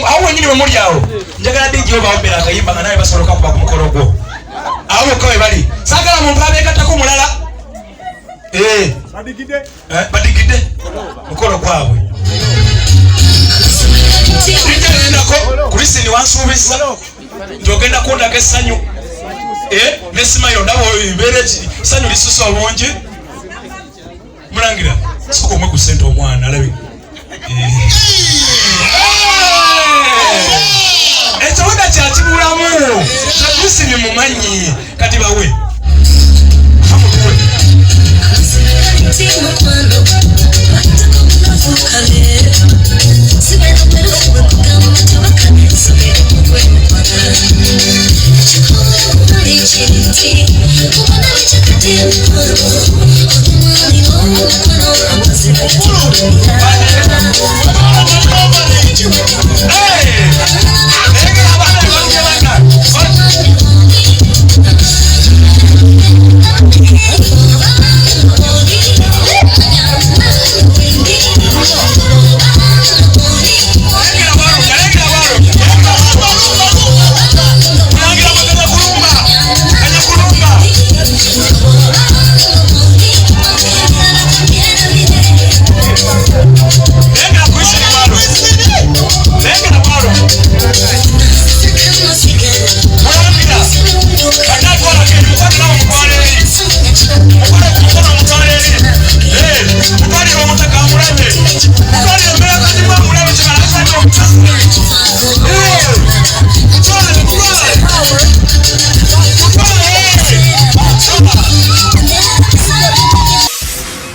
awo nyini bwe muli awo njagala DJ bawombera akayimba nga nawe basoloka kuba ku mukolo gwo awo kawe bali sagala muntu abeegattako mulala badigidde mukolo gwabwe ngendako kulisini wansuubiza nti ogenda kundaga essanyu nesimayo ndaba ibeere essanyu lisusa obungi mulangira siko omwe ku ssente omwana alabi ekibuga kyakibulamu nakulisini mumanyi kati bawe amutuwe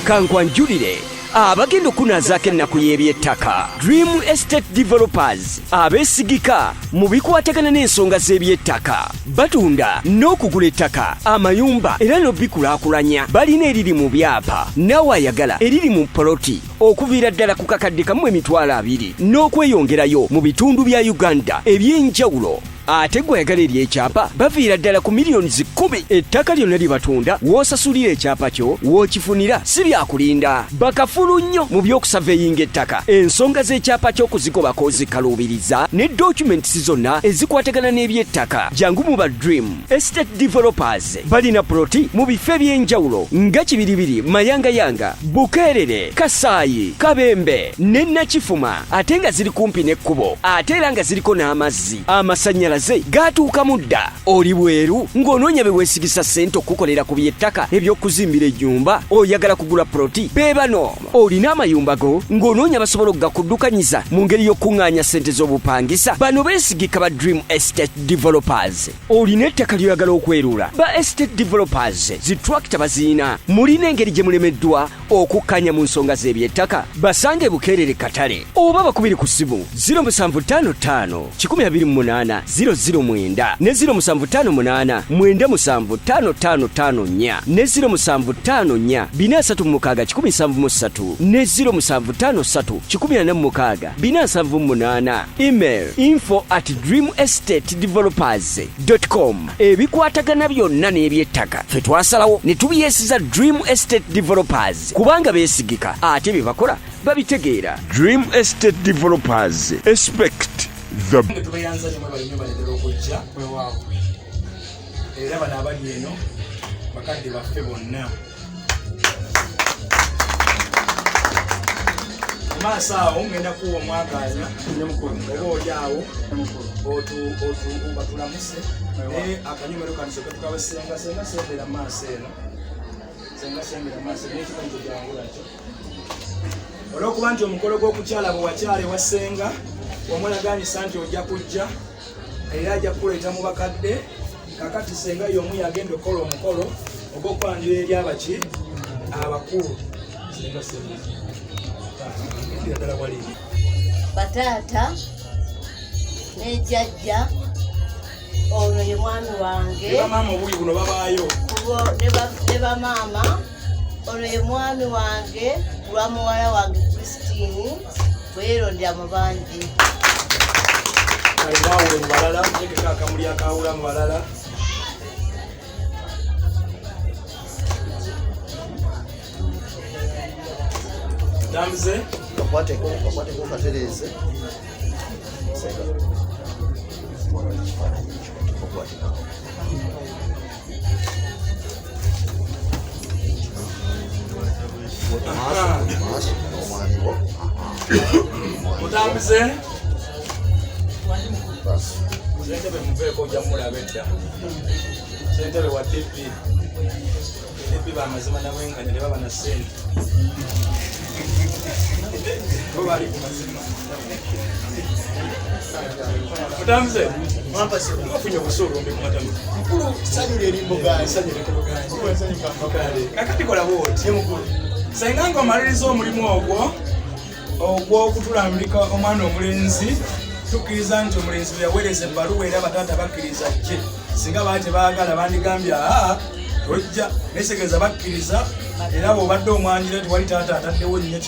kankwanjulire abagenda okunazaako ennaku y'ebyettaka Dream Estate Developers abeesigika mu bikwatagana n'ensonga z'ebyettaka batunda n'okugula ettaka amayumba era n'obikulaakulanya balina eriri mu byapa naawe ayagala eriri mu poloti okuviira ddala ku kakadde kamu emitwalo 2 n'okweyongerayo mu bitundu bya Uganda eby'enjawulo ate gwe ayagala ery'ekyapa baviira ddala ku miliyoni 10 ettaka lyonna libatunda w'osasulira ekyapa kyo w'okifunira si byakulinda bakafulu nnyo mu by'okusaveeyinga ettaka ensonga z'ekyapa ky'okuzigobako zikaluubiriza ne documents zonna ezikwatagana n'ebyettaka jangu mu ba Dream Estate Developers balina proti mu bifo eby'enjawulo nga Kibiribiri Mayangayanga Bukeerere Kasaayi Kabembe ne Nakifuma ate nga ziri kumpi n'ekkubo ate era nga ziriko n'amazzi amasanyalaze gatuuka mudda oli bweru ng'onoonya beweesigisa ssente okukolera ku byettaka eby'okuzimbira ennyumba oyagala kugula proti beebano olina amayumba go ng'onoonya basobola okugakuddukanyiza mu ngeri y'okuŋŋaanya ssente z'obupangisa bano beesigika ba Dream Estate Developers olina ettaka lyoyagala okwerula ba Estate Developers zitrakita baziina mulina engeri gye mulemeddwa okukkanya mu nsonga z'ebyettaka basange Bukeerere Katale oba bakubiri ku ssimu 0755 128 009 ne 0758 9755554 ne 0754 436 ne 0753 186 email info@dreamestatedevelopers.com ebikwatagana byonna n'ebyettaka ffe twasalawo ne tubyesiza Dream Estate Developers kubanga beesigika ate bye bakola babitegeera. Dream Estate Developers, expect the era bano abali eno bakadde baffe bonna mumaaso awo ngenda kuwa omwaganya oba oli awo batulamuse naye akanyumero kanisoke tukabasenga sembera maaso eno sembera maaso n'ekikonjo gyangulakyo olw'okuba nti omukolo gw'okukyala bwe wakyala wasenga wamulaganyisa nti ojja kujja era ajja kukuleeta mu bakadde kakati senga y'omu yagenda okukola omukolo ogw'okwanjula eri abaki abakulu bataata ne jjajja ono ye mwami wange bamaama obuyi buno babaayo ne bamaama ono ye mwami wange lwa muwala wange Christine bwerondera mu bangi kalibaawule mu balala tegeka akamuli akawula mu balala damuze kakwateko katereze mutambuze sentebe muveeko ojja mulabe dda sentebe wa dp bamazima nabwenkanya ne baba na sente bo bali ku mazima mutambuze ofunye obusuulu mbi kumatamu mukulu sanyira erimbo gange kakati kola bwoti senga nga omaliriza omulimu ogw'okutulambika omwana omulenzi tukkiriza nti omulenzi bwe yaweereza ebbaluwa era bataata bakkiriza jje singa baali tebaagala bandigambye tojja nesegereza bakkiriza era bw'obadde omwanjira tewali taata ataddewo nnyo